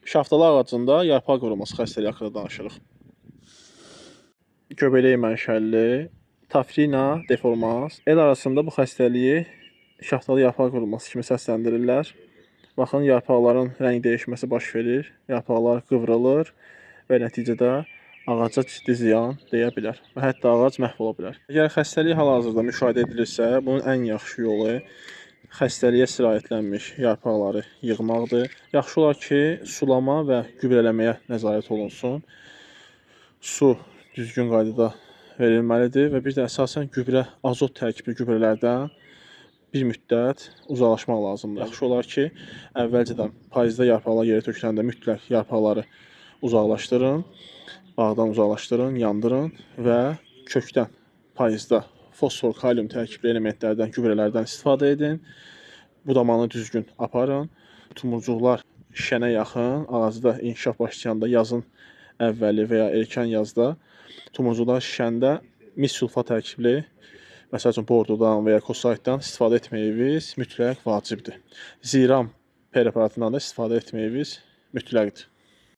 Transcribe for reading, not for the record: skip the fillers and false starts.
Şaftalı ağacında yarpaq quruması xəstəliyi haqqında danışırıq. Göbələk mənşəli Tafrina deformans el arasında bu xəstəliyi şaftalı yarpaq quruması kimi səsləndirirlər. Baxın, yarpaqların rəng dəyişməsi baş verir, yarpaqlar qıvrılır və nəticədə ağaca ciddi ziyan deyə bilər və hətta ağac məhv ola bilər. Əgər xəstəlik hal-hazırda müşahidə edilirsə, bunun ən yaxşı yolu xəstəliyə sirayətlənmiş yarpaqları yığmaqdır. Yaxşı olar ki, sulama və gübrələməyə nəzarət olunsun. Su düzgün qaydada verilməlidir və bir də əsasən gübrə, azot tərkibli gübrələrdən bir müddət uzaqlaşmaq lazımdır. Yaxşı olar ki, əvvəlcədən payızda yarpaqlar yerə töküləndə mütləq yarpaqları uzaqlaşdırın, bağdan uzaqlaşdırın, yandırın və kökdən payızda fosfor, kalium tərkibli elementlərdən, gübrələrdən istifadə edin. Budamanı düzgün aparın. Tumurcuqlar şişənə yaxın, ağacda inkişaf başlayanda yazın əvvəli və ya erkən yazda tumurcuqlar şişəndə mis sulfat tərkibli, məsəl üçün bordodan və ya kosaitdən istifadə etməyiniz mütləq vacibdir. Ziram preparatından da istifadə etməyiniz mütləqdir.